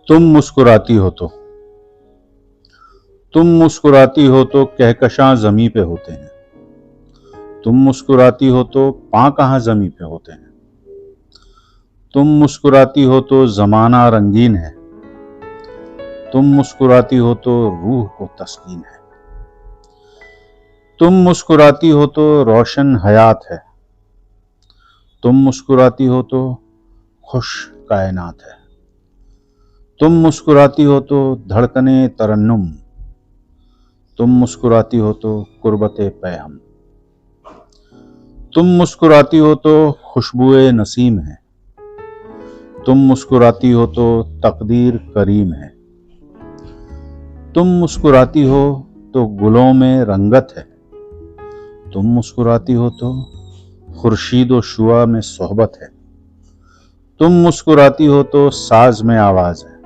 तुम मुस्कुराती हो तो तुम मुस्कुराती हो तो कहकशां जमी पे होते हैं। तुम मुस्कुराती हो तो पां कहां जमी पे होते हैं। तुम मुस्कुराती हो तो जमाना रंगीन है। तुम मुस्कुराती हो तो रूह को तस्कीन है। तुम मुस्कुराती हो तो रोशन हयात है। तुम मुस्कुराती हो तो खुश कायनात है। तुम मुस्कुराती हो तो धड़कने तरन्नुम। तुम मुस्कुराती हो तो कुर्बते पैहम। तुम मुस्कुराती हो तो खुशबुए नसीम है। तुम मुस्कुराती हो तो तकदीर करीम है। तुम मुस्कुराती हो तो गुलों में रंगत है। तुम मुस्कुराती हो तो खुर्शीद व शुआ में सोहबत है। तुम मुस्कुराती हो तो साज में आवाज है।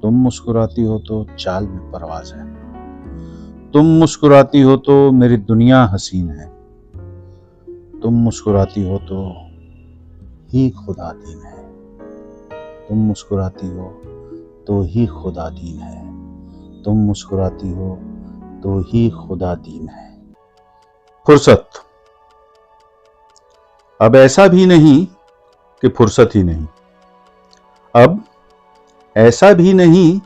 तुम मुस्कुराती हो तो चाल में परवाज है। तुम मुस्कुराती हो तो मेरी दुनिया हसीन है। तुम मुस्कुराती हो तो ही खुदा दीन है। तुम मुस्कुराती हो तो ही खुदा दीन है। तुम मुस्कुराती हो तो ही खुदा दीन है। फुर्सत। अब ऐसा भी नहीं कि फुर्सत ही नहीं। अब ऐसा भी नहीं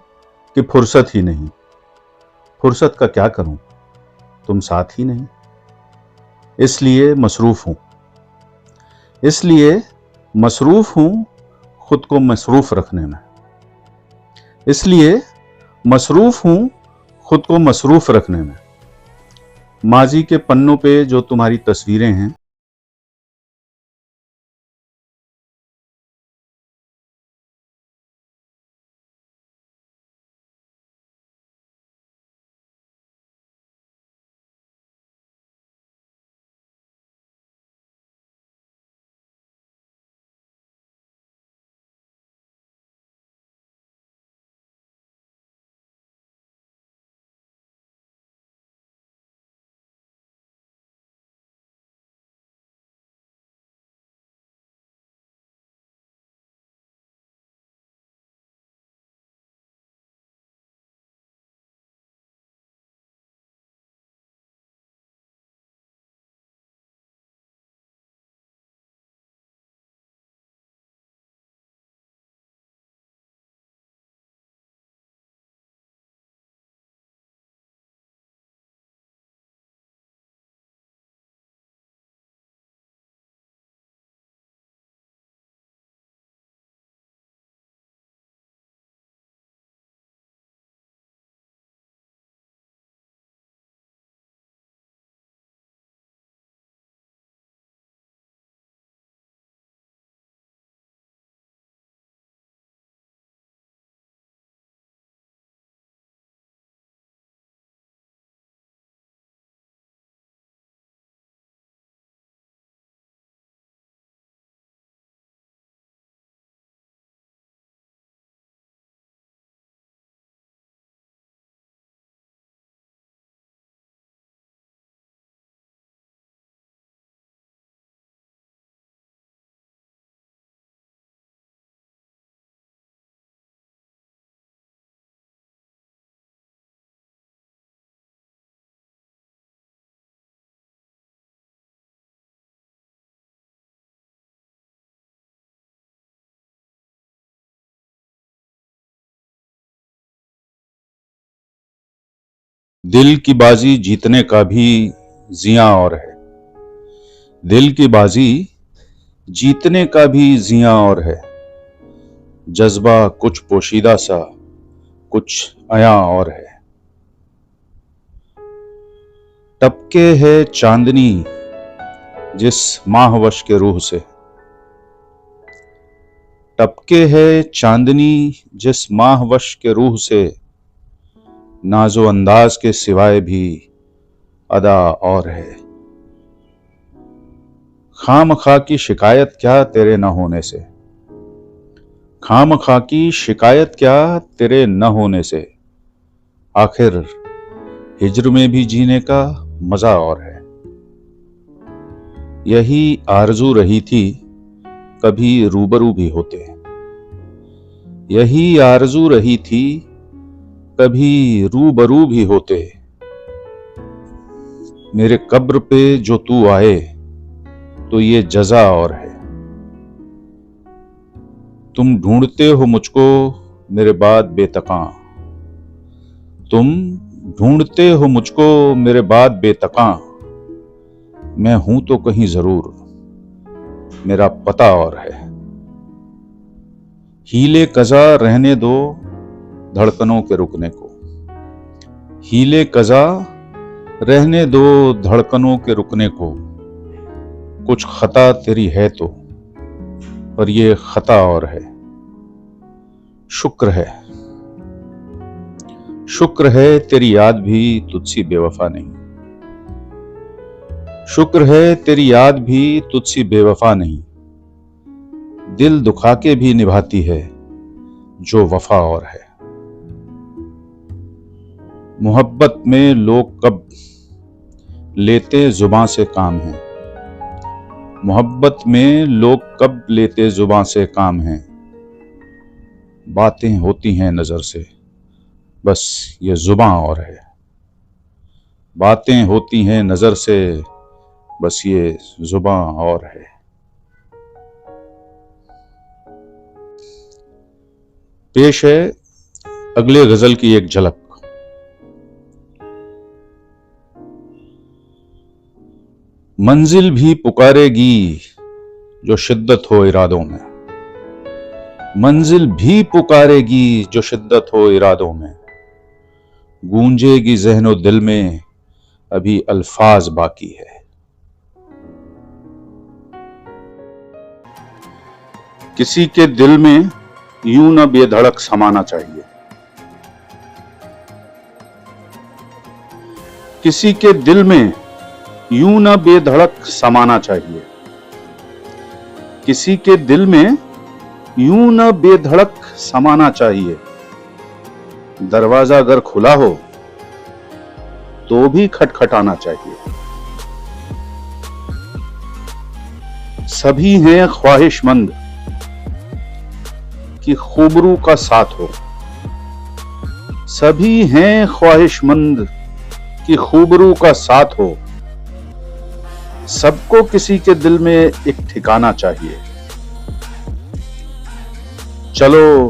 कि फुर्सत ही नहीं। फुर्सत का क्या करूं, तुम साथ ही नहीं। इसलिए मसरूफ हूं। इसलिए मसरूफ हूं खुद को मसरूफ रखने में। इसलिए मसरूफ हूं खुद को मसरूफ रखने में। माजी के पन्नों पे जो तुम्हारी तस्वीरें हैं, दिल की बाजी जीतने का भी जिया और है। दिल की बाजी जीतने का भी जिया और है। जज्बा कुछ पोशीदा सा, कुछ अया और है। टपके है चांदनी जिस माहवश के रूह से। टपके है चांदनी जिस माहवश के रूह से। नाजो अंदाज के सिवाय भी अदा और है। खामखा की शिकायत क्या तेरे न होने से। खामखा की शिकायत क्या तेरे न होने से। आखिर हिज्र में भी जीने का मजा और है। यही आरज़ू रही थी कभी रूबरू भी होते। यही आरज़ू रही थी कभी रूबरू भी होते। मेरे कब्र पे जो तू आए तो ये जज़ा और है। तुम ढूंढते हो मुझको मेरे बाद बेतका। तुम ढूंढते हो मुझको मेरे बाद बेतका। मैं हूं तो कहीं जरूर, मेरा पता और है। हीले कज़ा रहने दो धड़कनों के रुकने को। हीले कज़ा रहने दो धड़कनों के रुकने को। कुछ खता तेरी है तो, पर ये खता और है। शुक्र है, शुक्र है तेरी याद भी तुझसी बेवफा नहीं। शुक्र है तेरी याद भी तुझसी बेवफा नहीं। दिल दुखा के भी निभाती है जो वफा और है। मोहब्बत में लोग कब लेते जुबां से काम है। मोहब्बत में लोग कब लेते जुबां से काम है। बातें होती हैं नजर से, बस ये जुबां और है। बातें होती हैं नजर से, बस ये जुबां और है। पेश है अगले गजल की एक झलक। मंजिल भी पुकारेगी जो शिद्दत हो इरादों में। मंजिल भी पुकारेगी जो शिद्दत हो इरादों में। गूंजेगी ज़हनो दिल में अभी अल्फाज बाकी है। किसी के दिल में यूं न बेधड़क समाना चाहिए। किसी के दिल में यूं न बेधड़क समाना चाहिए। किसी के दिल में यूं न बेधड़क समाना चाहिए। दरवाजा अगर खुला हो तो भी खटखटाना चाहिए। सभी हैं ख्वाहिशमंद कि खूबरू का साथ हो। सभी हैं ख्वाहिशमंद कि खूबरू का साथ हो। सबको किसी के दिल में एक ठिकाना चाहिए। चलो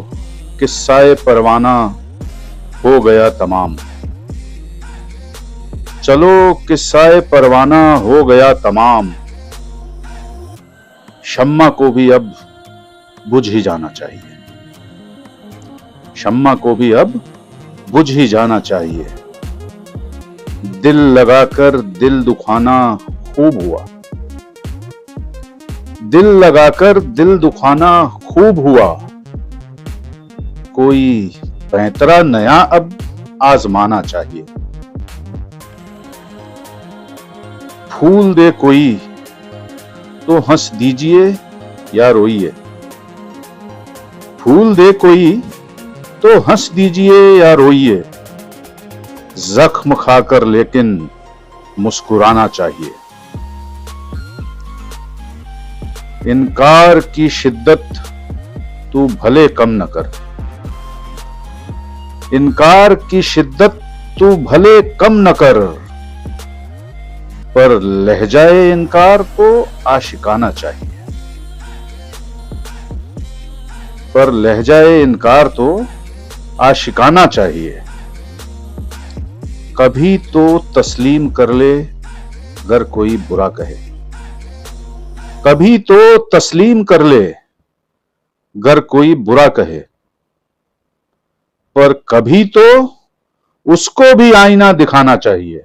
किस्साए परवाना हो गया तमाम। चलो किस्साए परवाना हो गया तमाम। शम्मा को भी अब बुझ ही जाना चाहिए। शम्मा को भी अब बुझ ही जाना चाहिए। दिल लगाकर दिल दुखाना खूब हुआ। दिल लगाकर दिल दुखाना खूब हुआ। कोई पैंतरा नया अब आजमाना चाहिए। फूल दे कोई तो हंस दीजिए या रोइए। फूल दे कोई तो हंस दीजिए या रोइए। जख्म खाकर लेकिन मुस्कुराना चाहिए। इनकार की शिद्दत तू भले कम न कर। इनकार की शिद्दत तू भले कम न कर। पर लहजाए इनकार तो आशिकाना चाहिए। पर लहजाए इनकार तो आशिकाना चाहिए। कभी तो तस्लीम कर ले अगर कोई बुरा कहे। कभी तो तस्लीम कर ले अगर कोई बुरा कहे। पर कभी तो उसको भी आईना दिखाना चाहिए।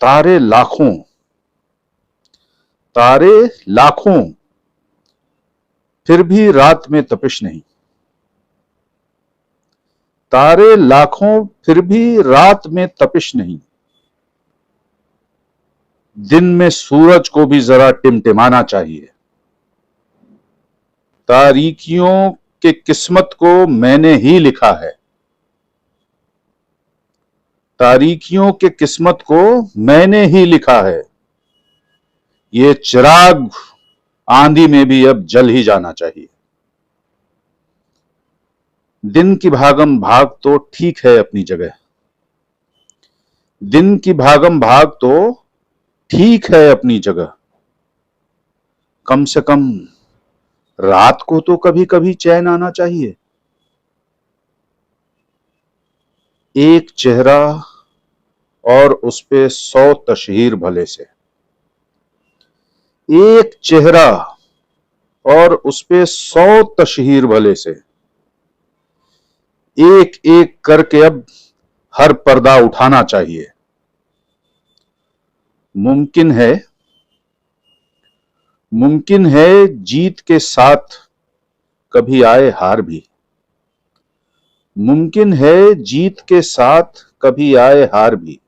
तारे लाखों, तारे लाखों, फिर भी रात में तपिश नहीं। तारे लाखों फिर भी रात में तपिश नहीं। दिन में सूरज को भी जरा टिमटिमाना चाहिए। तारीकियों के किस्मत को मैंने ही लिखा है। तारीकियों के किस्मत को मैंने ही लिखा है, ये चिराग आंधी में भी अब जल ही जाना चाहिए। दिन की भागम भाग तो ठीक है अपनी जगह, दिन की भागम भाग तो ठीक है अपनी जगह, कम से कम रात को तो कभी कभी चैन आना चाहिए। एक चेहरा और उस पे 100 तशहीर भले से, एक चेहरा और उस पे 100 तशहीर भले से, एक एक करके अब हर पर्दा उठाना चाहिए। मुमकिन है जीत के साथ कभी आए हार भी, मुमकिन है जीत के साथ कभी आए हार भी,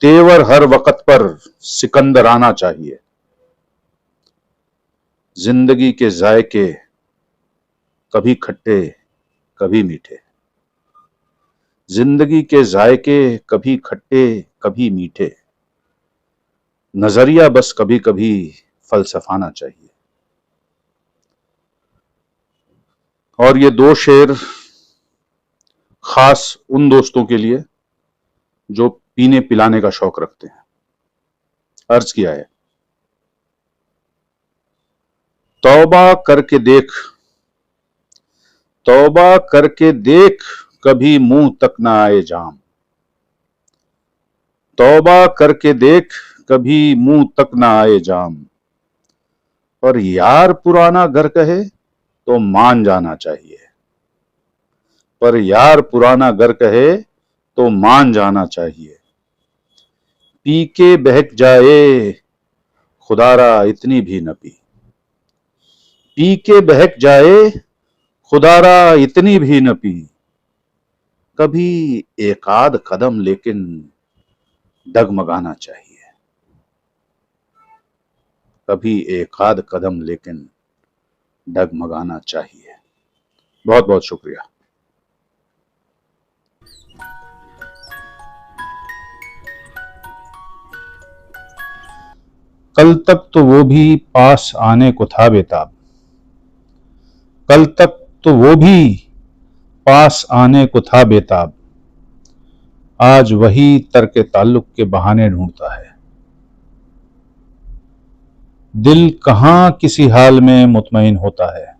तेवर हर वक्त पर सिकंदर आना चाहिए। जिंदगी के जायके कभी खट्टे कभी मीठे, जिंदगी के जायके कभी खट्टे कभी मीठे, नजरिया बस कभी कभी फलसफाना चाहिए। और ये दो शेर खास उन दोस्तों के लिए जो पीने पिलाने का शौक रखते हैं। अर्ज किया है, तौबा करके देख, तौबा करके देख कभी मुंह तक ना आए जाम, तौबा करके देख कभी मुंह तक ना आए जाम, और यार पुराना घर कहे तो मान जाना चाहिए, पर यार पुराना घर कहे तो मान जाना चाहिए। पी के बहक जाए खुदारा इतनी भी न पी, पी के बहक जाए खुदारा इतनी भी न पी, कभी एक आध कदम लेकिन डगमगाना चाहिए, कभी एक आध कदम लेकिन डगमगाना चाहिए। बहुत बहुत शुक्रिया। कल तक तो वो भी पास आने को था बेताब, कल तक तो वो भी पास आने को था बेताब, आज वही तर्क ताल्लुक के बहाने ढूंढता है। दिल कहां किसी हाल में मुतमईन होता है,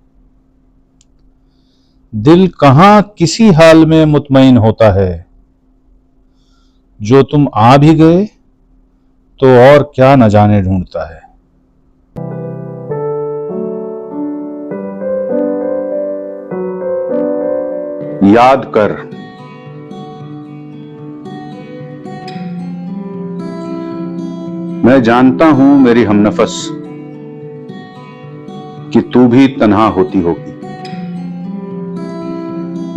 दिल कहां किसी हाल में मुतमईन होता है, जो तुम आ भी गए तो और क्या न जाने ढूंढता है। याद कर, मैं जानता हूं मेरी हमनफस कि तू भी तन्हा होती होगी,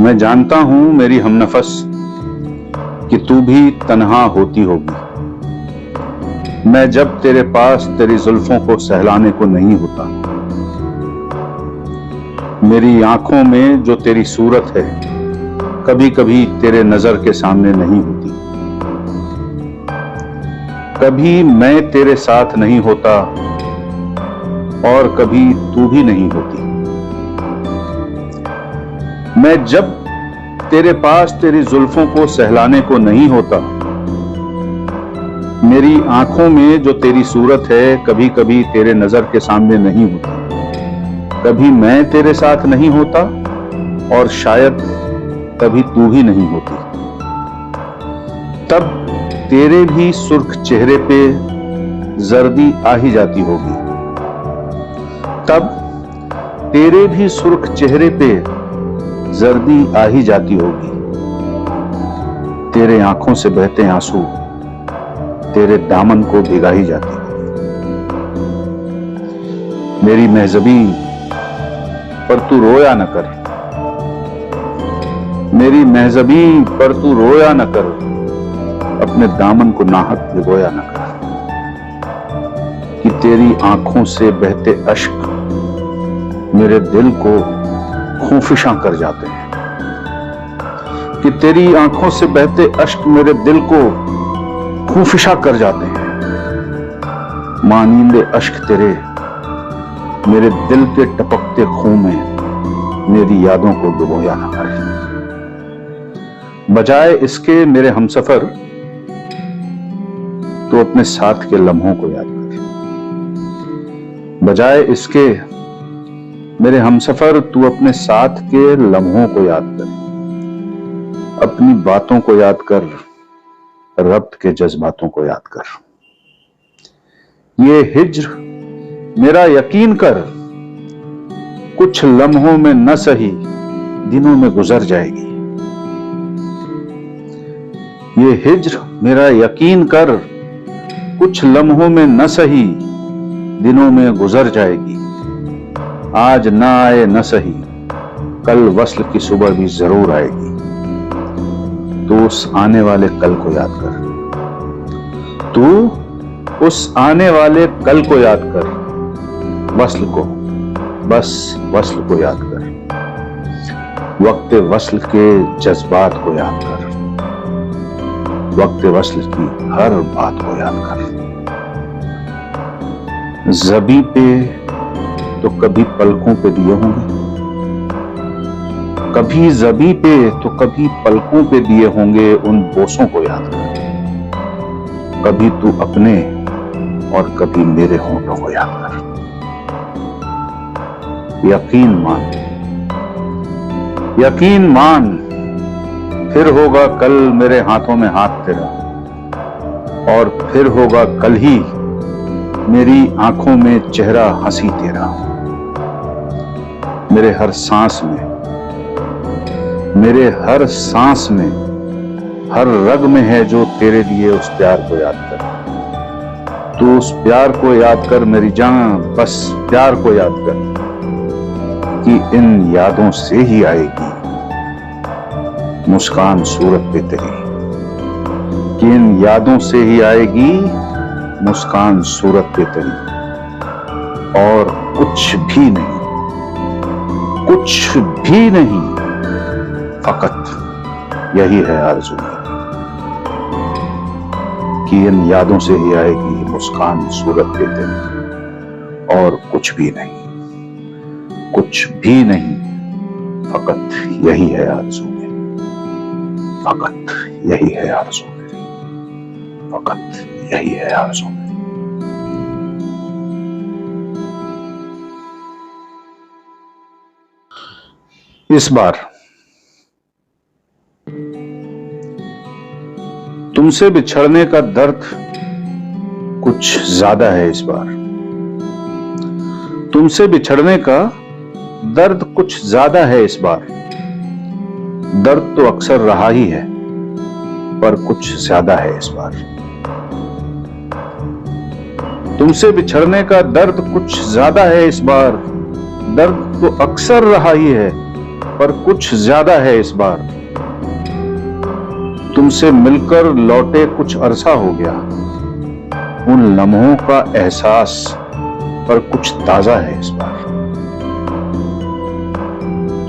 मैं जानता हूं मेरी हमनफस कि तू भी तन्हा होती होगी। मैं जब तेरे पास तेरी जुल्फों को सहलाने को नहीं होता, मेरी आंखों में जो तेरी सूरत है कभी कभी तेरे नजर के सामने नहीं होती, कभी मैं तेरे साथ नहीं होता और कभी तू भी नहीं होती। मैं जब तेरे पास तेरी जुल्फों को सहलाने को नहीं होता, मेरी आंखों में जो तेरी सूरत है कभी कभी तेरे नजर के सामने नहीं होती, कभी मैं तेरे साथ नहीं होता और शायद कभी तू भी नहीं होती। तब तेरे भी सुर्ख चेहरे पे जर्दी आ ही जाती होगी, तब तेरे भी सुर्ख चेहरे पे जर्दी आ ही जाती होगी। तेरे आंखों से बहते आंसू तेरे दामन को भिगा ही जाती होगी। मेरी महजबी पर तू रोया न कर, मेरी महजबी पर तू रोया न कर, अपने दामन को नाहक भिगोया न कर, कि तेरी आंखों से बहते अश्क मेरे दिल को खूंफिशां कर जाते हैं, कि तेरी आंखों से बहते अश्क मेरे दिल को खूफिशा कर जाते हैं। मानींदे अश्क तेरे मेरे दिल के टपकते खून में मेरी यादों को डुबोया न करे। बजाय इसके मेरे हमसफर तो अपने साथ के लम्हों को याद कर। बजाय इसके मेरे हमसफर तू अपने साथ के लम्हों को याद कर। अपनी बातों को याद कर, रब्त के जज्बातों को याद कर। ये हिज्र मेरा यकीन कर, कुछ लम्हों में न सही दिनों में गुजर जाएगी। ये हिज्र मेरा यकीन कर, कुछ लम्हों में न सही दिनों में गुजर जाएगी। आज ना आए न सही, कल वस्ल की सुबह भी जरूर आएगी। तो उस आने वाले कल को याद कर। तू उस आने वाले कल को याद कर। वस्ल को, बस वस्ल को याद कर। वक्त वस्ल के जज्बात को याद कर। वक्त वस्ल की हर बात को याद कर। ज़बी पे तो कभी पलकों पे दिए होंगे, कभी ज़बी पे तो कभी पलकों पे दिए होंगे। उन बोसों को याद कर। कभी तू अपने और कभी मेरे होंठों को याद कर। यकीन मान, यकीन मान, फिर होगा कल मेरे हाथों में हाथ तेरा, और फिर होगा कल ही मेरी आंखों में चेहरा हंसी तेरा। मेरे हर सांस में, मेरे हर सांस में, हर रग में है जो तेरे लिए उस प्यार को याद कर। तू उस प्यार को याद कर मेरी जान, बस प्यार को याद कर कि इन यादों से ही आएगी मुस्कान सूरत पे तेरी। कि इन यादों से ही आएगी मुस्कान सूरत पे तेरी। और कुछ भी नहीं, कुछ भी नहीं, फकत यही है आरज़ू मेरी कि इन यादों से ही आएगी मुस्कान सूरत पे तेरी। और कुछ भी नहीं, कुछ भी नहीं, फकत यही है आरज़ू मेरी। फकत यही है आरज़ू मेरी। फकत यही है आरज़ू मेरी। इस बार तुमसे बिछड़ने का दर्द कुछ ज्यादा है इस बार। तुमसे बिछड़ने का दर्द कुछ ज्यादा है इस बार। दर्द तो अक्सर रहा ही है, पर कुछ ज्यादा है इस बार। तुमसे बिछड़ने का दर्द कुछ ज्यादा है इस बार। दर्द तो अक्सर रहा ही है, पर कुछ ज्यादा है इस बार। तुमसे मिलकर लौटे कुछ अरसा हो गया। उन लम्हों का एहसास पर कुछ ताजा है इस बार।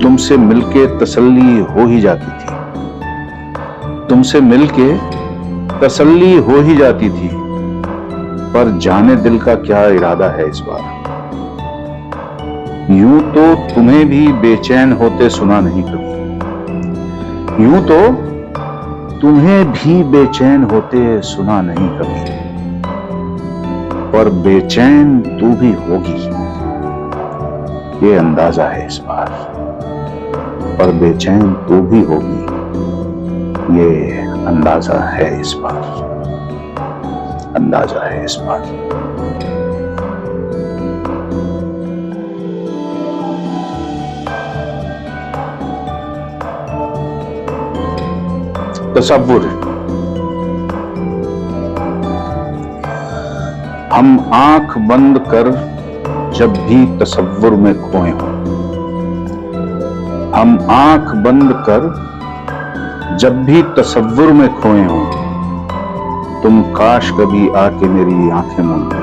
तुमसे मिलके तसल्ली हो ही जाती थी। तुमसे मिलके तसल्ली हो ही जाती थी, पर जाने दिल का क्या इरादा है इस बार। यूं तो तुम्हें भी बेचैन होते सुना नहीं कभी। यूं तो तुम्हें भी बेचैन होते सुना नहीं कभी, पर बेचैन तू भी होगी ये अंदाजा है इस बार। पर बेचैन तू भी होगी ये अंदाजा है इस बार। अंदाजा है इस बार। तसव्वुर। हम आंख बंद कर जब भी तसव्वुर में खोए हों। हम आंख बंद कर जब भी तसव्वुर में खोए हों। तुम काश कभी आके मेरी आंखें मूंद लो।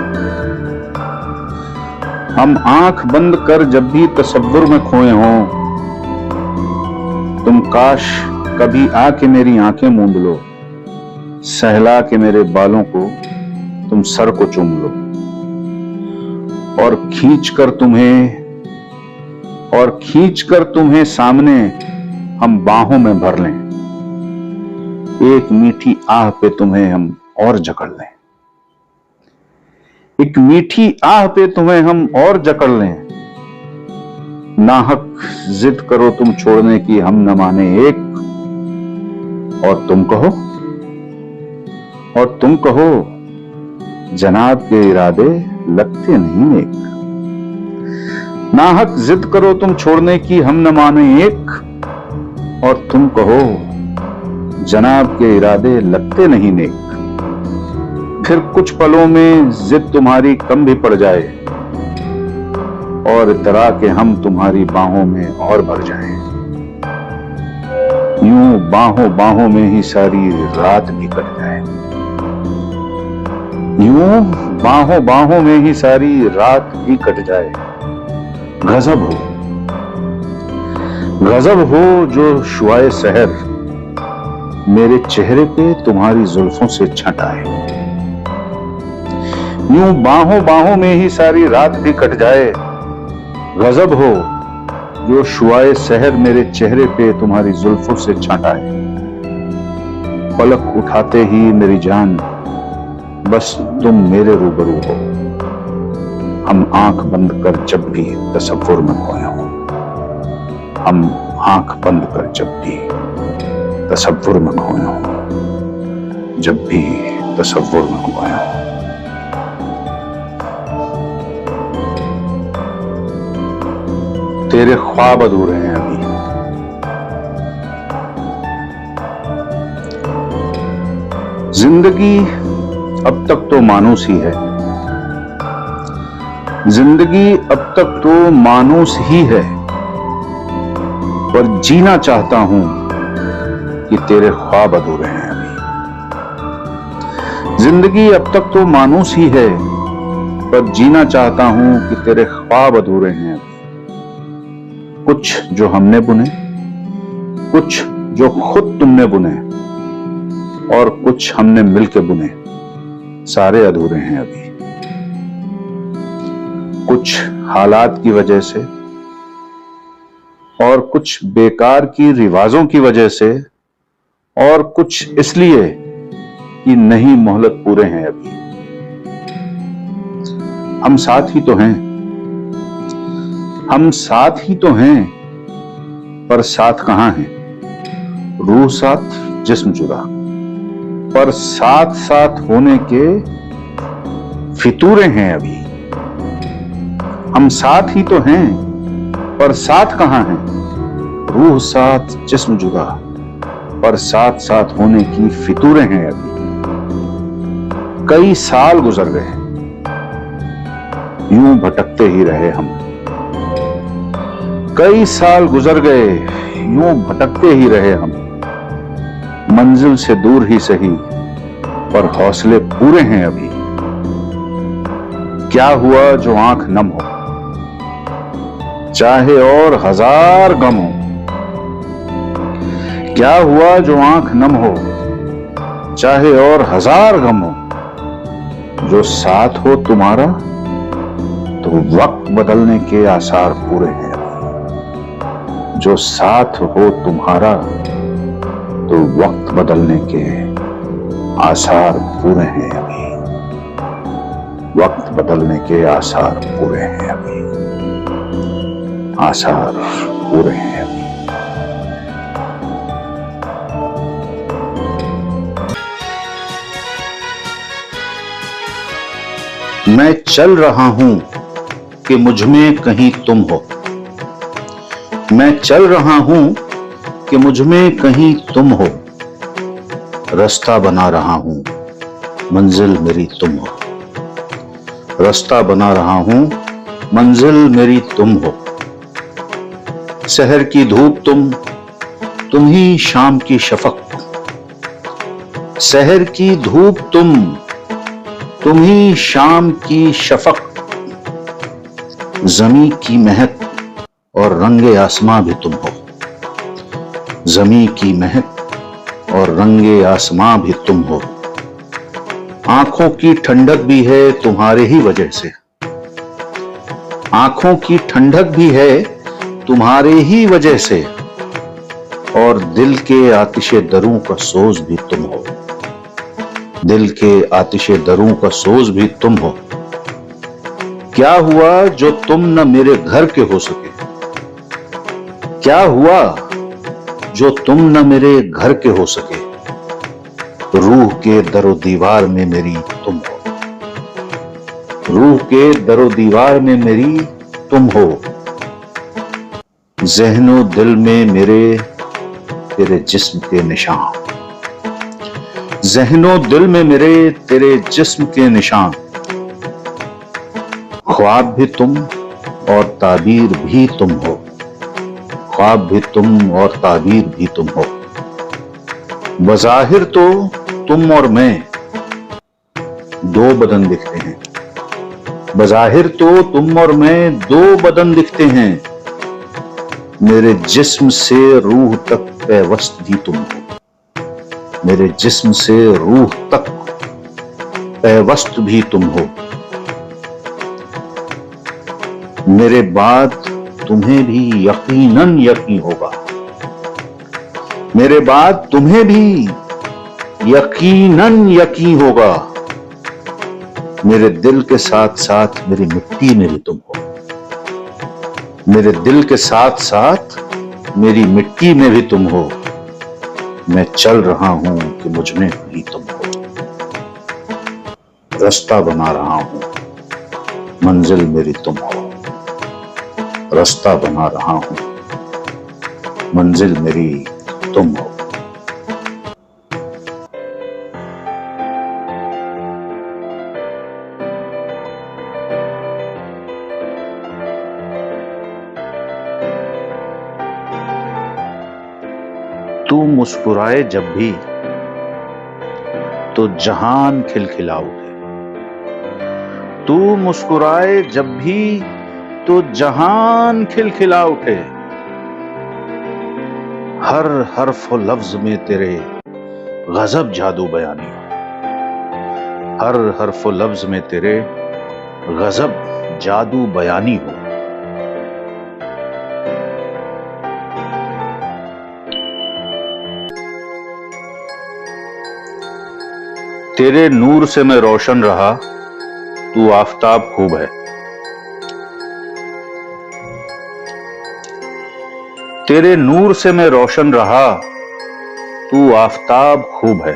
हम आंख बंद कर जब भी तसव्वुर में खोए हों। तुम काश कभी आके मेरी आंखें मूंद लो, सहला के मेरे बालों को तुम सर को चूम लो, और खींच कर तुम्हें सामने हम बाहों में भर लें। एक मीठी आह पे तुम्हें हम और जकड़ लें, एक मीठी आह पे तुम्हें हम और जकड़ लें। नाहक जिद करो तुम छोड़ने की हम न माने एक, और तुम कहो जनाब के इरादे लगते नहीं एक। नाहक जिद करो तुम छोड़ने की हम न माने एक, और तुम कहो जनाब के इरादे लगते नहीं नेक। फिर कुछ पलों में जिद तुम्हारी कम भी पड़ जाए, और इतरा के हम तुम्हारी बाहों में और भर जाएं। यूं बाहों में ही सारी रात भी कट जाए, यूं बाहों में ही सारी रात भी कट जाए। गजब हो जो शुआए सहर मेरे चेहरे पे तुम्हारी जुल्फों से छट आए। यूं बाहों में ही सारी रात भी कट जाए। गजब हो जो शुआए सहर मेरे चेहरे पे तुम्हारी जुल्फों से छट आए। पलक उठाते ही मेरी जान बस तुम मेरे रूबरू हो। हम आंख बंद कर जब भी तसव्वुर में खोए हो, हम आंख बंद कर जब भी तसव्वुर में खोए हो, जब भी तसव्वुर में खोए हो। तेरे ख्वाब अधूरे हैं अभी, जिंदगी अब तक तो मानूस ही है, जिंदगी अब तक तो मानूस ही है, पर जीना चाहता हूं कि तेरे ख्वाब अधूरे हैं अभी। जिंदगी अब तक तो मानूस ही है, पर जीना चाहता हूं कि तेरे ख्वाब अधूरे हैं अभी। कुछ जो हमने बुने, कुछ जो खुद तुमने बुने, और कुछ हमने मिलके बुने, सारे अधूरे हैं अभी। कुछ हालात की वजह से और कुछ बेकार की रिवाजों की वजह से, और कुछ इसलिए कि नहीं मोहलत पूरे हैं अभी। हम साथ ही तो हैं, हम साथ ही तो हैं, पर साथ कहां है? रूह साथ जिस्म जुदा, पर साथ साथ होने के फितूरे हैं अभी। हम साथ ही तो हैं, पर साथ कहां है? रूह साथ जिस्म जुदा, पर साथ साथ होने की फितूरे हैं अभी। कई साल गुजर गए, यूं भटकते ही रहे हम। कई साल गुजर गए, यूं भटकते ही रहे हम। मंजिल से दूर ही सही, पर हौसले पूरे हैं अभी। क्या हुआ जो आंख नम हो, चाहे और हजार गम हो। क्या हुआ जो आंख नम हो, चाहे और हजार गम हो। जो साथ हो तुम्हारा तो वक्त बदलने के आसार पूरे हैं अभी। जो साथ हो तुम्हारा तो वक्त बदलने के आसार पूरे हैं अभी। वक्त बदलने के आसार पूरे हैं अभी। आसार पूरे हैं अभी। मैं चल रहा हूं कि मुझमें कहीं तुम हो। मैं चल रहा हूं कि मुझमें कहीं तुम हो। रास्ता बना रहा हूं, मंजिल मेरी तुम हो। रास्ता बना रहा हूं, मंजिल मेरी तुम हो। शहर की धूप तुम ही शाम की शफक। शहर की धूप तुम ही शाम की शफक। जमी की महक और रंगे आसमां भी तुम हो। जमी की महक और रंगे आसमां भी तुम हो। आंखों की ठंडक भी है तुम्हारे ही वजह से, आंखों की ठंडक भी है तुम्हारे ही वजह से, और दिल के आतिशे दरों का सोज भी तुम हो। दिल के आतिशे दरों का सोज भी तुम हो। क्या हुआ जो तुम न मेरे घर के हो सके, क्या हुआ जो तुम न मेरे घर के हो सके। रूह के दरो दीवार में मेरी तुम हो, रूह के दरो दीवार में मेरी तुम हो। ज़हनो दिल में मेरे तेरे जिस्म के निशान, ज़हनो दिल में मेरे तेरे जिस्म के निशान। ख्वाब भी तुम और ताबीर भी तुम हो, ख्वाब भी तुम और ताबीर भी तुम हो। बज़ाहिर तो तुम और मैं दो बदन दिखते हैं, बज़ाहिर तो तुम और मैं दो बदन दिखते हैं। मेरे जिस्म से रूह तक पैवस्त भी तुम हो, मेरे जिस्म से रूह तक पैवस्त भी तुम हो। मेरे बाद तुम्हें भी यकीनन यकीन होगा, मेरे बाद तुम्हें भी यकीनन यकीन होगा। मेरे दिल के साथ साथ मेरी मिट्टी में भी तुम हो, मेरे दिल के साथ साथ मेरी मिट्टी में भी तुम हो। मैं चल रहा हूं कि मुझ में भी तुम हो, रास्ता बना रहा हूं मंजिल मेरी तुम हो, रास्ता बना रहा हूं मंजिल मेरी तुम हो। तू मुस्कुराए जब भी तो जहान खिलखिला उठे, तू मुस्कुराए जब भी तो जहान खिलखिला उठे। हर हर्फ और लफ्ज में तेरे गजब जादू बयानी हो, हर हर्फ और लफ्ज में तेरे गजब जादू बयानी हो। तेरे नूर से मैं रोशन रहा, तू आफताब खूब है। तेरे नूर से मैं रोशन रहा, तू आफताब खूब है।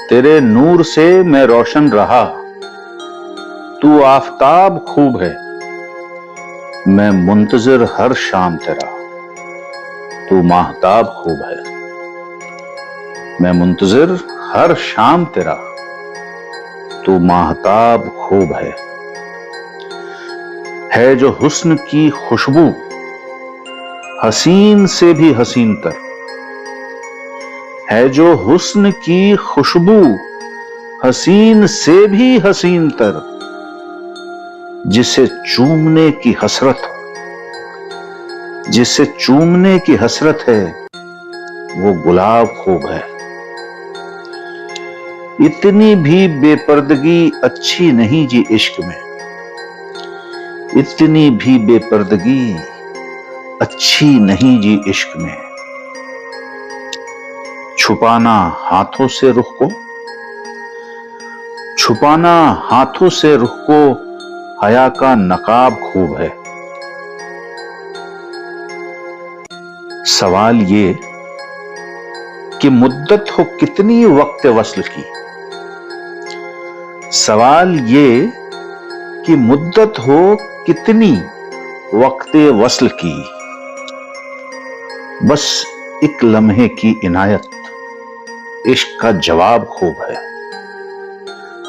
तेरे नूर से मैं रोशन रहा, तू आफताब खूब है। मैं मुंतजिर हर शाम तेरा, तू माहताब खूब है। मैं मुंतजिर हर शाम तेरा, तू माहताब खूब है जो हुस्न की खुशबू हसीन से भी हसीन तर, है जो हुस्न की खुशबू हसीन से भी हसीन तर। जिसे चूमने की हसरत, जिसे चूमने की हसरत है, वो गुलाब खूब है। इतनी भी बेपर्दगी अच्छी नहीं जी इश्क में, इतनी भी बेपर्दगी अच्छी नहीं जी इश्क में। छुपाना हाथों से रुख को, छुपाना हाथों से रुख को हया का नकाब खूब है। सवाल ये कि मुद्दत हो कितनी वक्त वस्ल की, सवाल ये कि मुद्दत हो कितनी वक्त वस्ल की। बस एक लम्हे की इनायत इश्क का जवाब खूब है,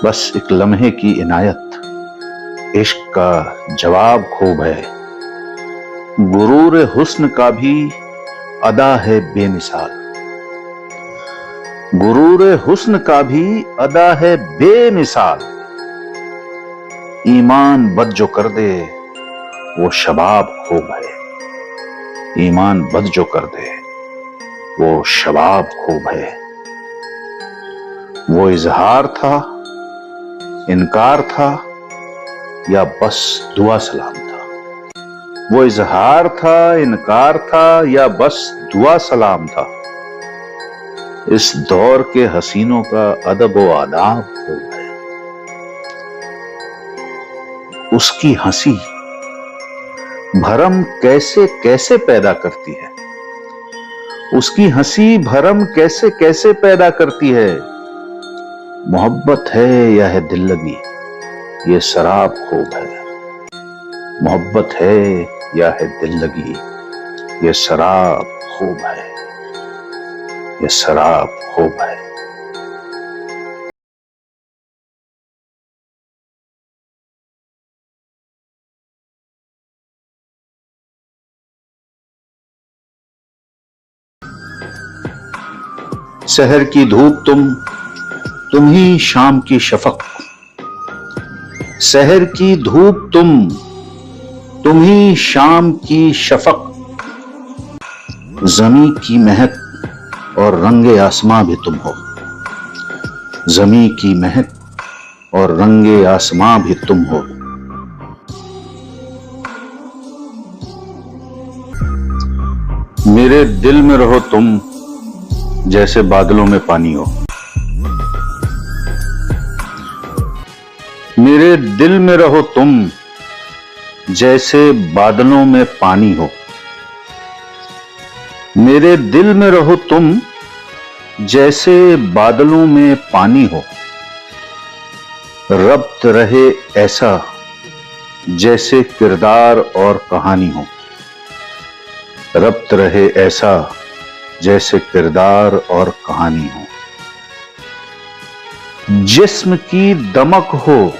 बस एक लम्हे की इनायत इश्क का जवाब खूब है। गुरूर हुस्न का भी अदा है बेमिसाल, गुरूर हुस्न का भी अदा है बेमिसाल। ईमान बद जो कर दे वो शबाब खूब है, ईमान बद जो कर दे वो शबाब खूब है। वो इजहार था, इनकार था, या बस दुआ सलाम था। वो इजहार था, इनकार था, या बस दुआ सलाम था। इस दौर के हसीनों का अदब व आदाब खूब है। उसकी हंसी भरम कैसे कैसे पैदा करती है। उसकी हंसी भरम कैसे कैसे पैदा करती है। मोहब्बत है या है दिल लगी, ये शराब खूब है। मोहब्बत है या है दिल लगी, ये शराब खूब है। ये शराब खूब है। शहर की धूप तुम ही शाम की शफक। शहर की धूप तुम ही शाम की शफक। जमी की महक और रंगे आसमां भी तुम हो। जमी की महक और रंगे आसमां भी तुम हो। मेरे दिल में रहो तुम, जैसे बादलों में पानी हो। मेरे दिल में रहो तुम, जैसे बादलों में पानी हो। मेरे दिल में रहो तुम, जैसे बादलों में पानी हो। रब्त रहे ऐसा, जैसे किरदार और कहानी हो। रब्त रहे ऐसा, जैसे किरदार और कहानी हो। जिस्म की दमक हो,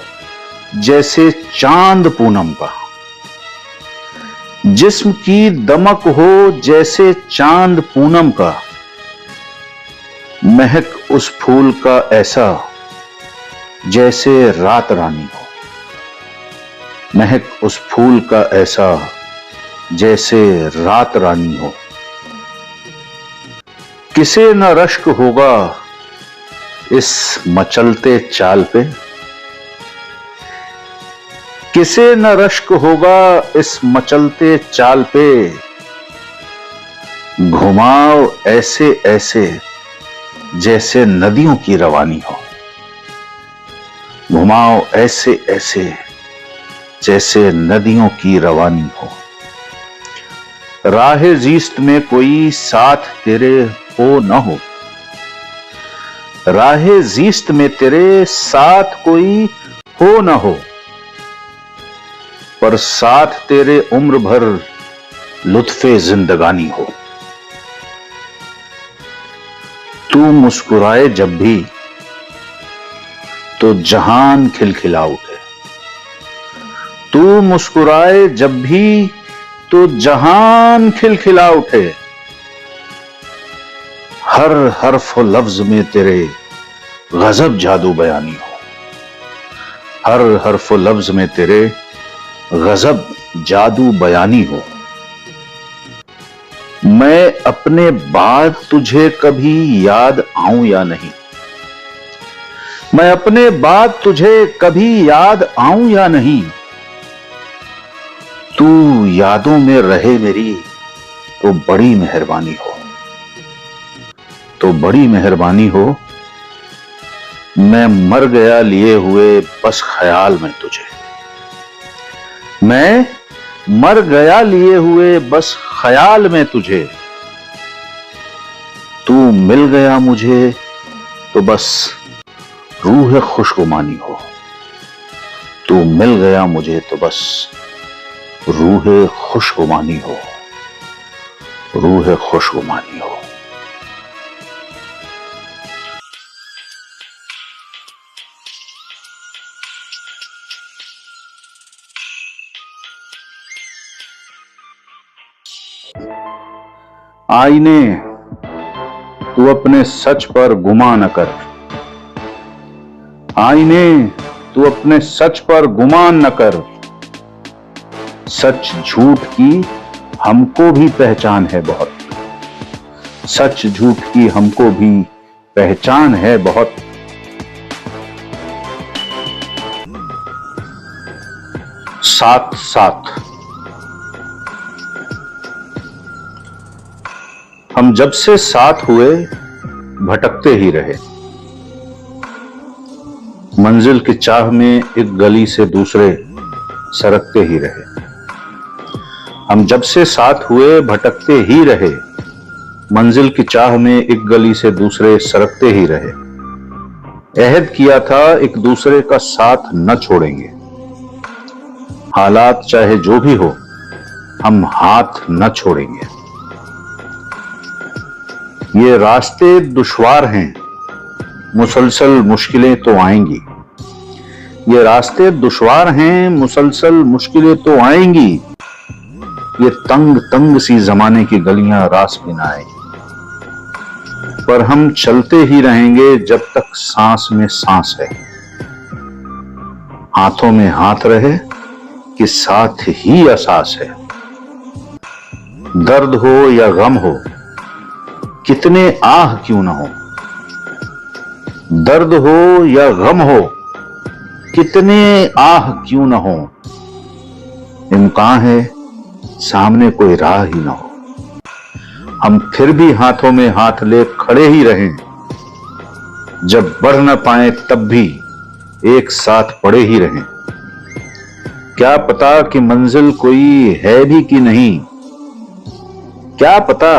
जैसे चांद पूनम का। जिस्म की दमक हो, जैसे चांद पूनम का। महक उस फूल का ऐसा, जैसे रात रानी हो। महक उस फूल का ऐसा, जैसे रात रानी हो। किसे न रश्क होगा इस मचलते चाल पे। किसे न रश्क होगा इस मचलते चाल पे। घुमाओ ऐसे ऐसे, जैसे नदियों की रवानी हो। घुमाओ ऐसे ऐसे, जैसे नदियों की रवानी हो। राहे जीस्त में कोई साथ तेरे हो न हो। राहे जीस्त में तेरे साथ कोई हो न हो। पर साथ तेरे उम्र भर लुत्फे जिंदगानी हो। तू मुस्कुराए जब भी तो जहान खिलखिला उठे। तू मुस्कुराए जब भी तो जहान खिलखिला उठे। हर हर्फ और लफ्ज में तेरे गजब जादू बयानी हो। हर हर्फ और लफ्ज में तेरे गजब जादू बयानी हो। मैं अपने बाद तुझे कभी याद आऊं या नहीं। मैं अपने बाद तुझे कभी याद आऊं या नहीं। तू यादों में रहे मेरी तो बड़ी मेहरबानी हो। तो बड़ी मेहरबानी हो। मैं मर गया लिए हुए बस ख्याल में तुझे। मैं मर गया लिए हुए बस ख्याल में तुझे। तू मिल गया मुझे तो बस रूह खुशगुमानी हो। तू मिल गया मुझे तो बस रूह खुशगुमानी हो। रूह खुशगुमानी हो। आईने तू अपने सच पर गुमा न कर। आईने तू अपने सच पर गुमान न कर। सच झूठ की हमको भी पहचान है बहुत। सच झूठ की हमको भी पहचान है बहुत। साथ साथ हम जब से साथ हुए भटकते ही रहे। मंजिल की चाह में एक गली से दूसरे सरकते ही रहे। हम जब से साथ हुए भटकते ही रहे। मंजिल की चाह में एक गली से दूसरे सरकते ही रहे। अहद किया था एक दूसरे का साथ न छोड़ेंगे। हालात चाहे जो भी हो, हम हाथ न छोड़ेंगे। ये रास्ते दुश्वार हैं, मुसलसल मुश्किलें तो आएंगी। ये रास्ते दुश्वार हैं, मुसलसल मुश्किलें तो आएंगी। ये तंग तंग सी जमाने की गलियां रास भी ना आएंगी। पर हम चलते ही रहेंगे जब तक सांस में सांस है। हाथों में हाथ रहे कि साथ ही एहसास है। दर्द हो या गम हो, कितने आह क्यों ना हो। दर्द हो या गम हो, कितने आह क्यों ना हो। इम्कान है सामने कोई राह ही ना हो। हम फिर भी हाथों में हाथ ले खड़े ही रहें। जब बढ़ न पाए तब भी एक साथ पड़े ही रहें। क्या पता कि मंजिल कोई है भी कि नहीं। क्या पता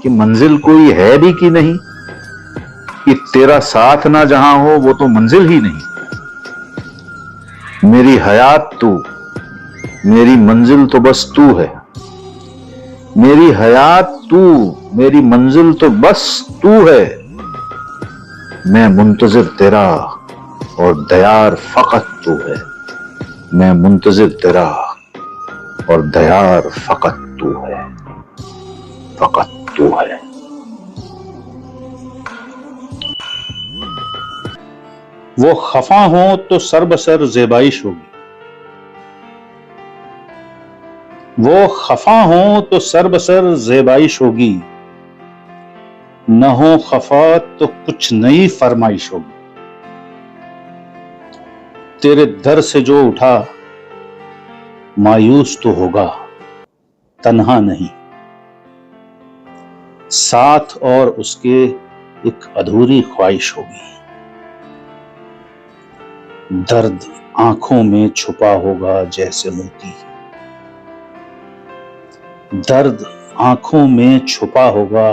कि मंजिल कोई है भी कि नहीं। कि तेरा साथ ना जहां हो वो तो मंजिल ही नहीं। मेरी हयात तू, मेरी मंजिल तो बस तू है। मेरी हयात तू, मेरी मंजिल तो बस तू है। मैं मुंतजिर तेरा और दयार फकत तू है। मैं मुंतजिर तेरा और दयार फकत तू है। फकत तू है। वो खफा हो तो सर बसर ज़ेबाइश होगी। वो खफा हो तो सर बसर ज़ेबाइश होगी। न हो खफा तो कुछ नई फरमाइश होगी। तेरे दर से जो उठा मायूस तो होगा, तन्हा नहीं। साथ और उसके एक अधूरी ख्वाहिश होगी। दर्द आंखों में छुपा होगा जैसे मोती। दर्द आंखों में छुपा होगा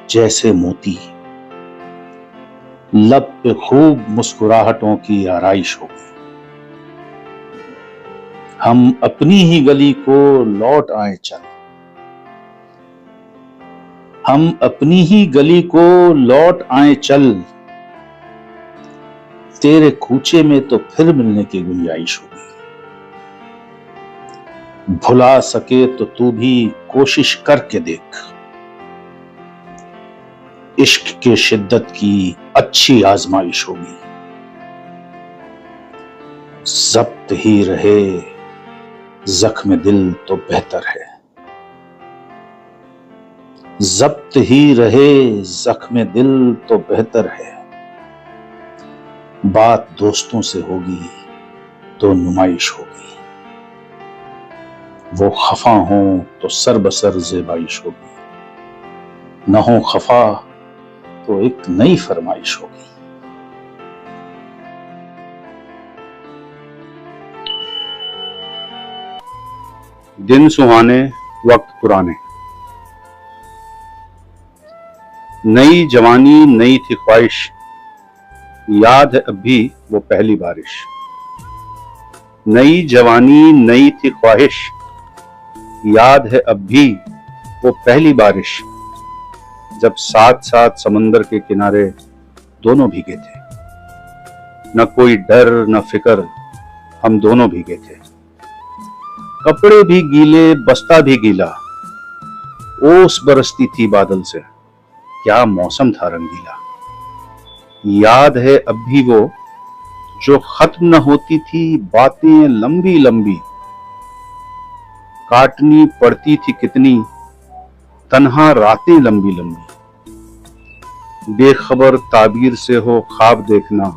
जैसे मोती। लब पे खूब मुस्कुराहटों की आराइश होगी। हम अपनी ही गली को लौट आए चल। हम अपनी ही गली को लौट आए चल। तेरे कूचे में तो फिर मिलने की गुंजाइश होगी। भुला सके तो तू भी कोशिश करके देख। इश्क के शिद्दत की अच्छी आजमाइश होगी। जब्त ही रहे जख्म दिल तो बेहतर है। जब्त ही रहे जख्म दिल तो बेहतर है। बात दोस्तों से होगी तो नुमाइश होगी। वो खफा हो तो सर बसर ज़ेबाइश होगी। न हो खफा तो एक नई फरमाइश होगी। दिन सुहाने वक्त पुराने। नई जवानी नई थी ख्वाहिश, याद है अब भी वो पहली बारिश। नई जवानी नई थी ख्वाहिश, याद है अब भी वो पहली बारिश। जब साथ साथ समंदर के किनारे दोनों भीगे थे। न कोई डर न फिक्र, हम दोनों भीगे थे। कपड़े भी गीले बस्ता भी गीला, ओस बरसती थी बादल से, क्या मौसम था रंगीला। याद है अब भी वो जो खत्म न होती थी बातें लंबी लंबी। काटनी पड़ती थी कितनी तन्हा रातें लंबी लंबी। बेखबर ताबीर से हो ख्वाब देखना,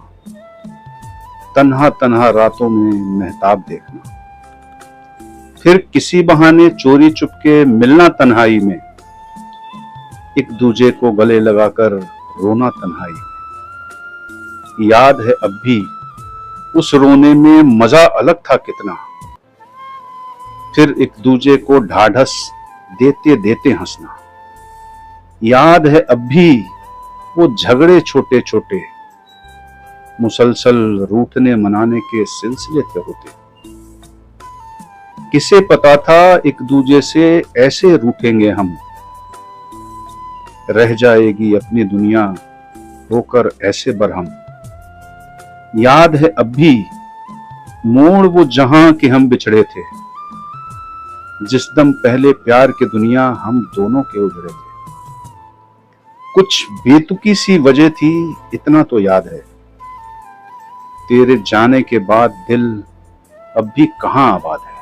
तन्हा तन्हा रातों में महताब देखना, फिर किसी बहाने चोरी चुपके मिलना तन्हाई में, एक दूजे को गले लगाकर रोना तन्हाई में। याद है अब भी उस रोने में मजा अलग था कितना, फिर एक दूजे को ढाढ़स देते देते हंसना। याद है अब भी वो झगड़े छोटे छोटे, मुसलसल रूठने मनाने के सिलसिले थे होते। किसे पता था एक दूजे से ऐसे रूठेंगे हम, रह जाएगी अपनी दुनिया होकर ऐसे बरहम। याद है अब भी मोड़ वो जहां के हम बिछड़े थे, जिस दम पहले प्यार की दुनिया हम दोनों के उजड़े थे। कुछ बेतुकी सी वजह थी इतना तो याद है, तेरे जाने के बाद दिल अब भी कहां आबाद है।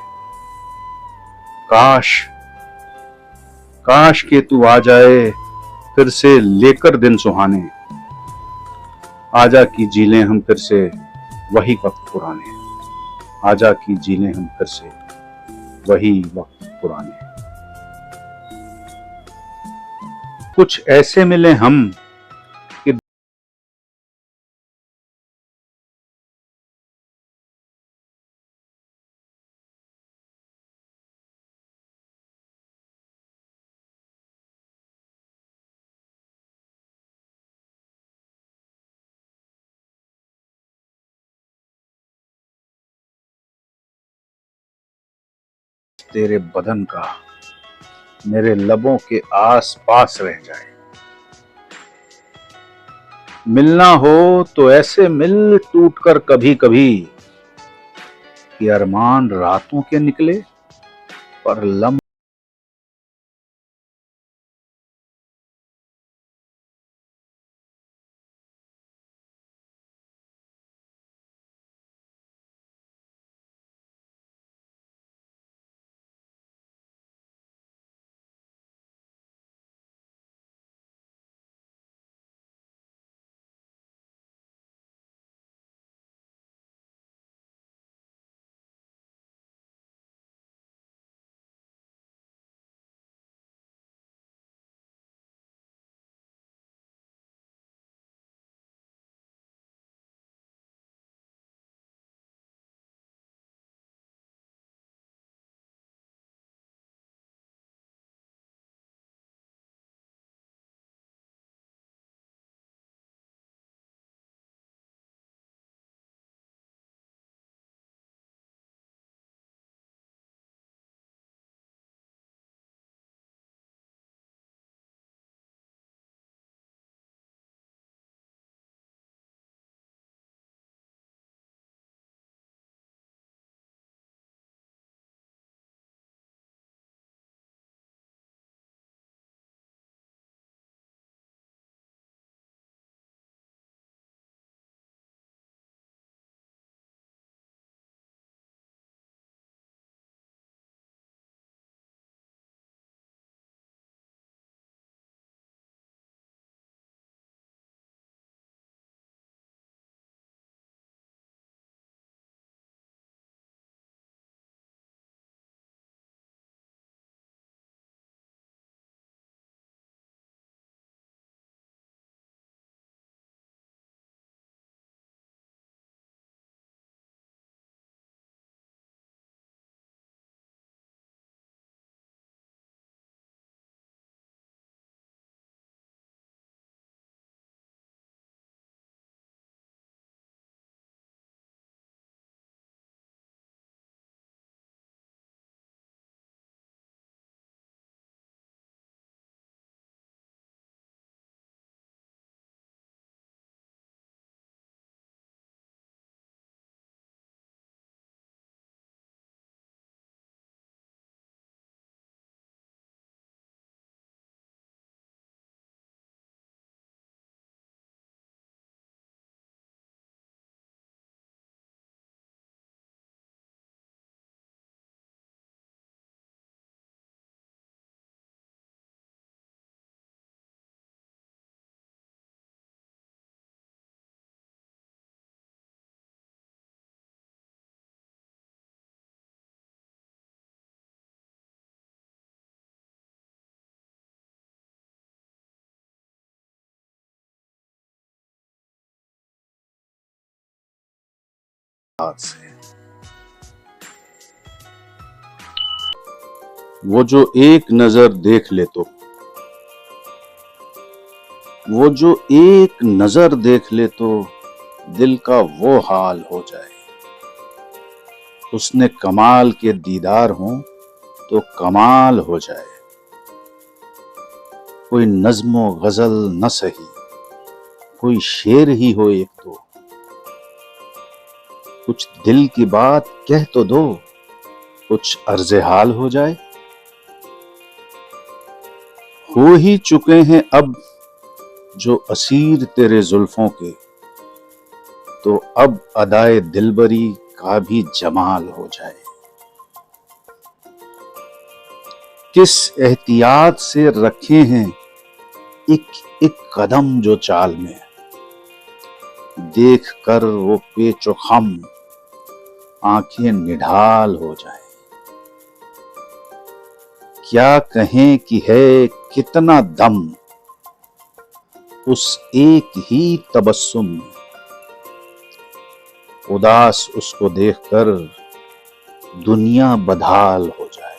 काश काश के तू आ जाए फिर से लेकर दिन सुहाने, आजा की जी लें हम फिर से वही वक्त पुराने, आजा की जी लें हम फिर से वही वक्त पुराने। कुछ ऐसे मिले हम कि तेरे बदन का मेरे लबों के आस पास रह जाए। मिलना हो तो ऐसे मिल टूट कर कभी कभी, कि अरमान रातों के निकले पर लम्हे हाथ से। वो जो एक नजर देख ले तो, वो जो एक नजर देख ले तो दिल का वो हाल हो जाए। उसने कमाल के दीदार हो तो कमाल हो जाए। कोई नज़्मो गजल न सही, कोई शेर ही हो एक दो, कुछ दिल की बात कह तो दो, कुछ अर्ज़े हाल हो जाए। हो ही चुके हैं अब जो असीर तेरे जुल्फों के, तो अब अदाए दिलबरी का भी जमाल हो जाए। किस एहतियात से रखे हैं एक एक कदम जो चाल में, देख कर वो पेचो खम आंखें निढाल हो जाए। क्या कहें कि है कितना दम उस एक ही तबस्सुम में, उदास उसको देखकर दुनिया बदहाल हो जाए।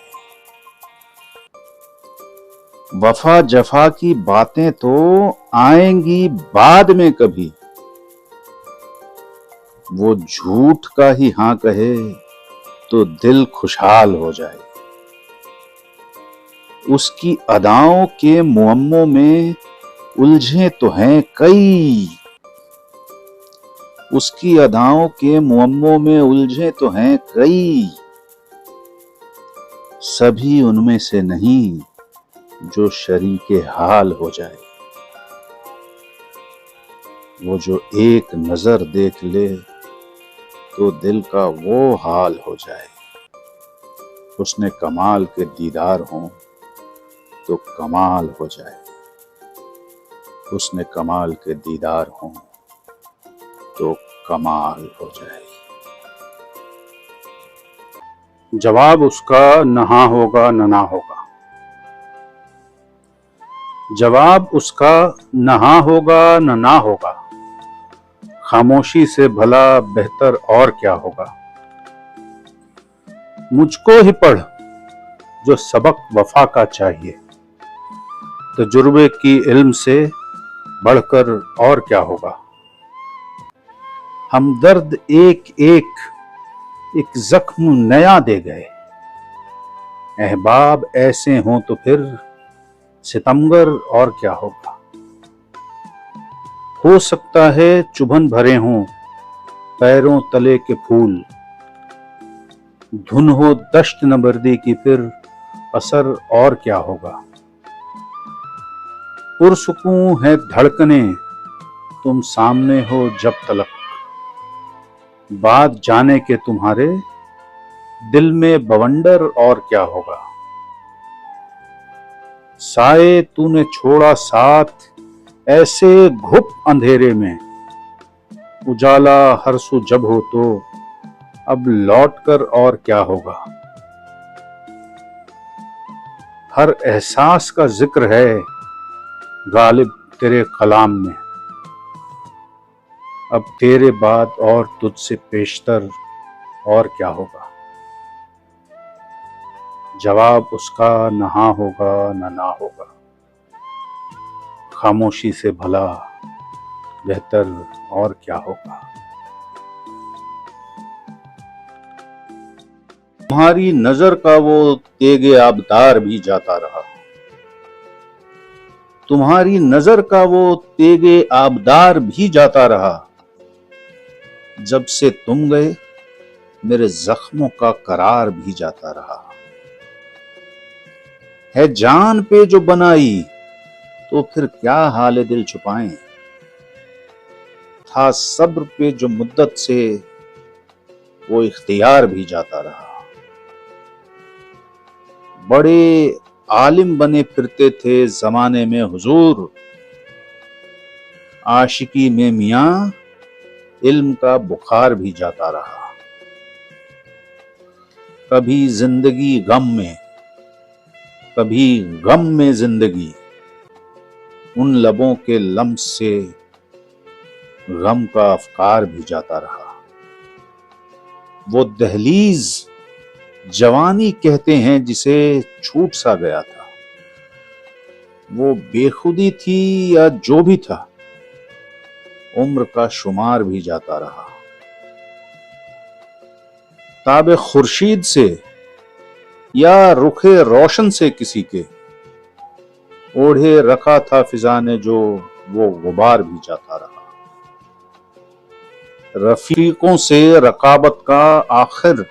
वफा जफा की बातें तो आएंगी बाद में कभी, वो झूठ का ही हां कहे तो दिल खुशहाल हो जाए। उसकी अदाओं के मुअम्मों में उलझे तो हैं कई, उसकी अदाओं के मुअम्मों में उलझे तो हैं कई, सभी उनमें से नहीं जो शरीके हाल हो जाए। वो जो एक नजर देख ले तो दिल का वो हाल हो जाए। उसने कमाल के दीदार हों तो कमाल हो जाए। उसने कमाल के दीदार हों तो कमाल हो जाए। जवाब उसका न हाँ होगा न ना होगा। जवाब उसका न हाँ होगा न ना होगा। खामोशी से भला बेहतर और क्या होगा। मुझको ही पढ़ जो सबक वफा का चाहिए, तजुर्बे की इल्म से बढ़कर और क्या होगा। हमदर्द एक एक जख्म नया दे गए, अहबाब ऐसे हों तो फिर सितमगर और क्या होगा। हो सकता है चुभन भरे हों पैरों तले के फूल, धुन हो दश्त नबर्दी की फिर असर और क्या होगा। पुरसुकून है धड़कने तुम सामने हो जब तलक, बात जाने के तुम्हारे दिल में बवंडर और क्या होगा। साए तूने छोड़ा साथ ऐसे घुप अंधेरे में, उजाला हर सू जब हो तो अब लौट कर और क्या होगा। हर एहसास का जिक्र है गालिब तेरे कलाम में, अब तेरे बाद और तुझसे पेशतर और क्या होगा। जवाब उसका न हाँ होगा न ना होगा। खामोशी से भला बेहतर और क्या होगा। तुम्हारी नजर का वो तेगे आबदार भी जाता रहा। तुम्हारी नजर का वो तेगे आबदार भी जाता रहा। जब से तुम गए मेरे जख्मों का करार भी जाता रहा। है जान पे जो बनाई तो फिर क्या हाल दिल छुपाएं। था सब्र पे जो मुद्दत से वो इख्तियार भी जाता रहा। बड़े आलिम बने फिरते थे जमाने में हुजूर, आशिकी में मियां इल्म का बुखार भी जाता रहा। कभी जिंदगी गम में, कभी गम में जिंदगी, उन लबों के लम्स से गम का अफकार भी जाता रहा। वो दहलीज जवानी कहते हैं जिसे छूट सा गया था। वो बेखुदी थी या जो भी था, उम्र का शुमार भी जाता रहा। ताबे खुर्शीद से या रुखे रोशन से किसी के ओढ़े रखा था फिजा ने जो, वो गुबार भी जाता रहा। रफीकों से रकाबत का आखिर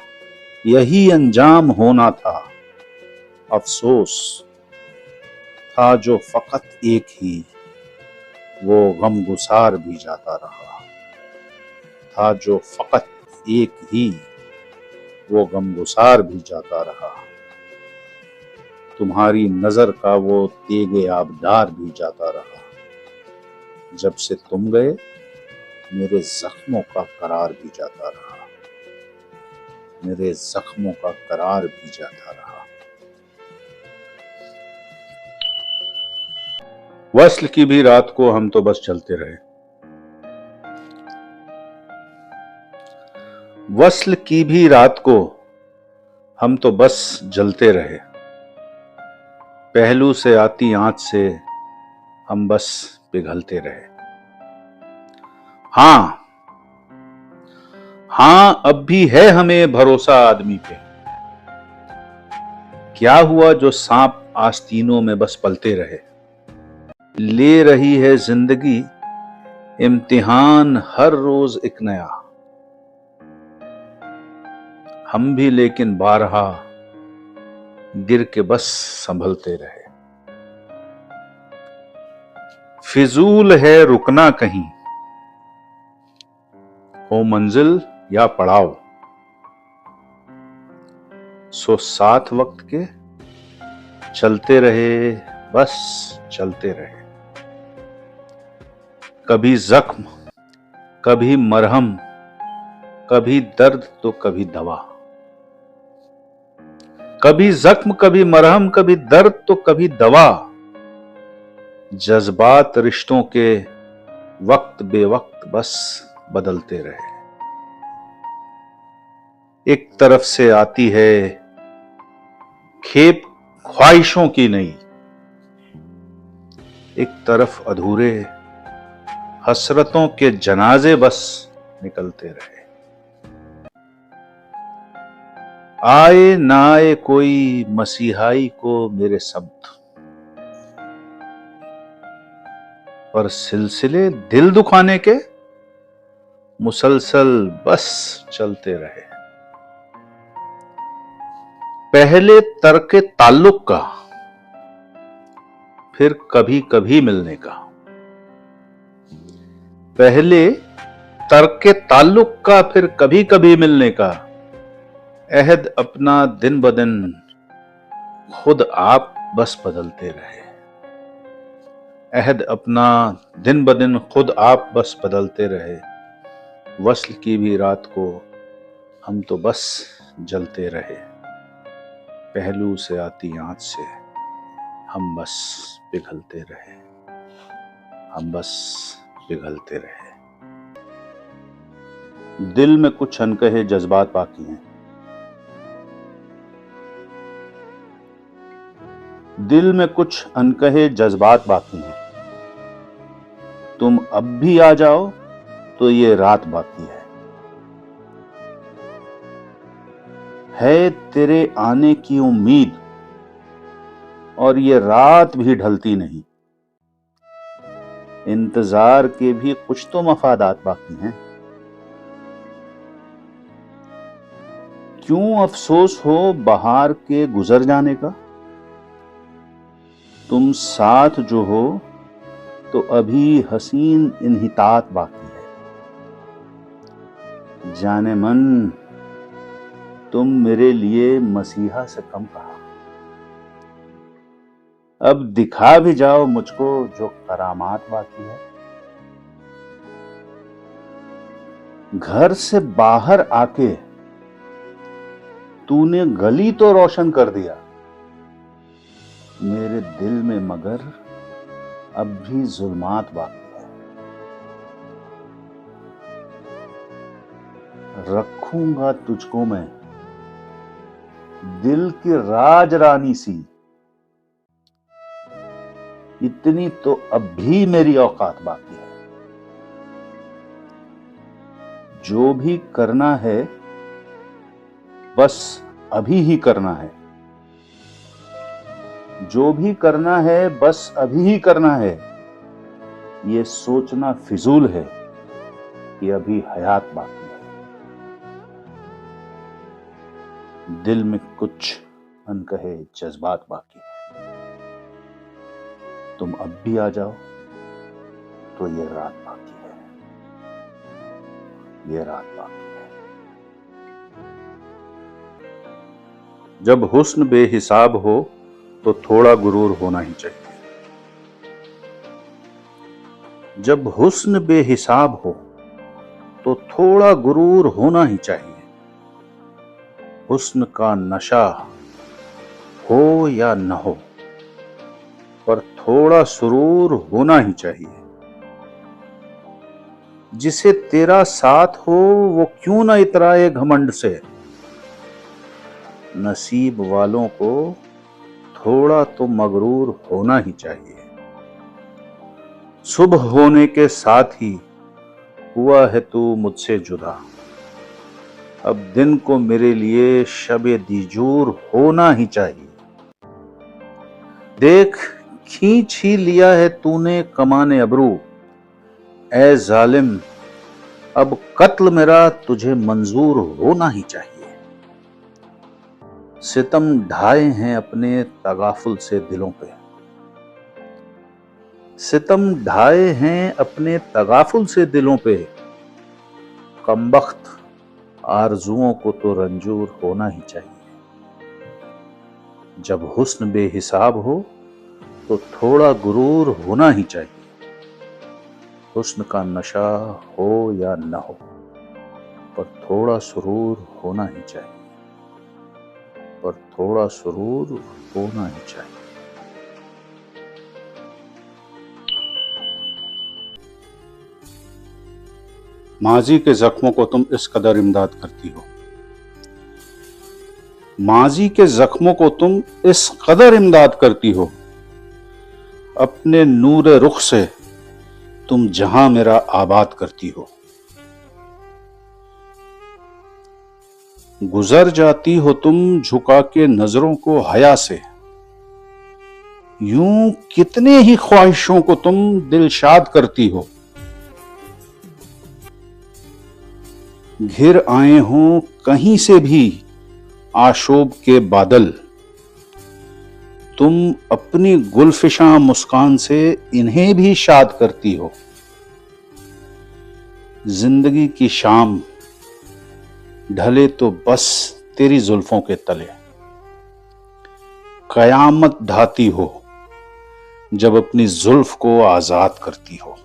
यही अंजाम होना था। अफसोस था जो फकत एक ही, वो गमगुसार भी जाता रहा। था जो फकत एक ही, वो गमगुसार भी जाता रहा। तुम्हारी नजर का वो तेगे आबदार भी जाता रहा। जब से तुम गए मेरे जख्मों का करार भी जाता रहा। मेरे जख्मों का करार भी जाता रहा। वस्ल की भी रात को हम तो बस चलते रहे। वस्ल की भी रात को हम तो बस जलते रहे। पहलू से आती आंच से हम बस पिघलते रहे। हां, अब भी है हमें भरोसा आदमी पे। क्या हुआ जो सांप आस्तीनों में बस पलते रहे। ले रही है जिंदगी इम्तिहान हर रोज एक नया। हम भी लेकिन बारहा गिर के बस संभलते रहे। फिजूल है रुकना कहीं, हो मंजिल या पड़ाव। सो साथ वक्त के चलते रहे, बस चलते रहे। कभी जख्म, कभी मरहम, कभी दर्द तो कभी दवा। कभी जख्म, कभी मरहम, कभी दर्द तो कभी दवा। जज्बात रिश्तों के वक्त बेवक्त बस बदलते रहे। एक तरफ से आती है खेप ख्वाहिशों की नई, एक तरफ अधूरे हसरतों के जनाजे बस निकलते रहे। आए ना आए कोई मसीहाई को मेरे शब्द, पर सिलसिले दिल दुखाने के मुसलसल बस चलते रहे। पहले तर्के ताल्लुक का, फिर कभी कभी मिलने का। पहले तर्के ताल्लुक का, फिर कभी कभी मिलने का। अहद अपना दिन ब दिन खुद आप बस बदलते रहे। अहद अपना दिन ब दिन खुद आप बस बदलते रहे। वस्ल की भी रात को हम तो बस जलते रहे। पहलू से आती आंच से हम बस पिघलते रहे। हम बस पिघलते रहे। दिल में कुछ अनकहे जज्बात बाकी हैं। दिल में कुछ अनकहे जज्बात बाकी हैं। तुम अब भी आ जाओ तो ये रात बाकी है तेरे आने की उम्मीद, और ये रात भी ढलती नहीं। इंतजार के भी कुछ तो मफादात बाकी हैं। क्यों अफसोस हो बहार के गुजर जाने का। तुम साथ जो हो तो अभी हसीन इन्हितात बाकी है। जाने मन तुम मेरे लिए मसीहा से कम कहा। अब दिखा भी जाओ मुझको जो करामात बाकी है। घर से बाहर आके तूने गली तो रोशन कर दिया, मेरे दिल में मगर अब भी जुल्मात बाकी है। रखूंगा तुझको मैं दिल की राज रानी सी, इतनी तो अब भी मेरी औकात बाकी है। जो भी करना है बस अभी ही करना है, जो भी करना है बस अभी ही करना है। ये सोचना फिजूल है कि अभी हयात बाकी है। दिल में कुछ अनकहे जज्बात बाकी है। तुम अब भी आ जाओ तो ये रात बाकी है, ये रात बाकी है। जब हुस्न बेहिसाब हो तो थोड़ा गुरूर होना ही चाहिए। जब हुस्न बेहिसाब हो तो थोड़ा गुरूर होना ही चाहिए। हुस्न का नशा हो या न हो, पर थोड़ा सुरूर होना ही चाहिए। जिसे तेरा साथ हो वो क्यों न इतराए घमंड से। नसीब वालों को थोड़ा तो मगरूर होना ही चाहिए। सुबह होने के साथ ही हुआ है तू मुझसे जुदा। अब दिन को मेरे लिए शबे दीजूर होना ही चाहिए। देख खींच ही लिया है तूने कमाने अबरू। ऐ जालिम अब कत्ल मेरा तुझे मंजूर होना ही चाहिए। सितम ढाए हैं अपने तगाफुल से दिलों पे। सितम ढाए हैं अपने तगाफुल से दिलों पे। कमबख्त आरजुओं को तो रंजूर होना ही चाहिए। जब हुस्न बेहिसाब हो तो थोड़ा गुरूर होना ही चाहिए। हुस्न का नशा हो या न हो, पर थोड़ा सुरूर होना ही चाहिए, पर थोड़ा सुरूर होना ही चाहिए। माजी के जख्मों को तुम इस कदर इमदाद करती हो। माजी के जख्मों को तुम इस कदर इमदाद करती हो। अपने नूर रुख से तुम जहां मेरा आबाद करती हो। गुजर जाती हो तुम झुका के नजरों को हया से। यूं कितने ही ख्वाहिशों को तुम दिलशाद करती हो। घिर आए हों कहीं से भी आशोब के बादल, तुम अपनी गुलफिशां मुस्कान से इन्हें भी शाद करती हो। जिंदगी की शाम ढले तो बस तेरी जुल्फों के तले। कयामत ढाती हो जब अपनी जुल्फ को आजाद करती हो।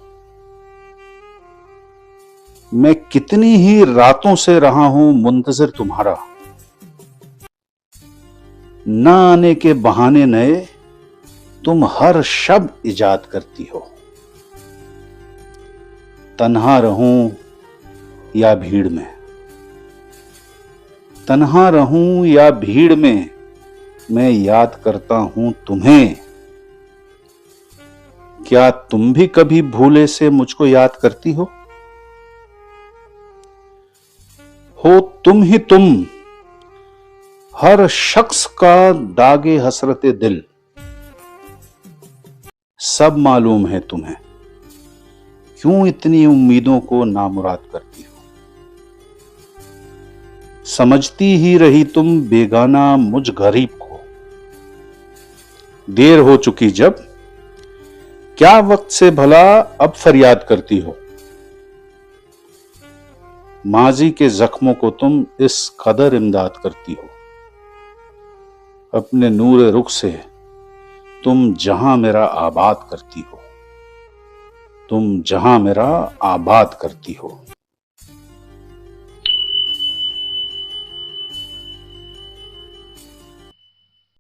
मैं कितनी ही रातों से रहा हूं मुंतजिर तुम्हारा। न आने के बहाने नए तुम हर शब इजाद करती हो। तन्हा रहूं या भीड़ में, तन्हा रहूं या भीड़ में, मैं याद करता हूं तुम्हें। क्या तुम भी कभी भूले से मुझको याद करती हो तुम ही तुम हर शख्स का दागे हसरते दिल। सब मालूम है तुम्हें क्यों इतनी उम्मीदों को नामुराद करती हो। समझती ही रही तुम बेगाना मुझ गरीब को। देर हो चुकी जब क्या वक्त से भला अब फरियाद करती हो। माजी के जख्मों को तुम इस कदर इमदाद करती हो। अपने नूर रुख से तुम जहां मेरा आबाद करती हो। तुम जहां मेरा आबाद करती हो।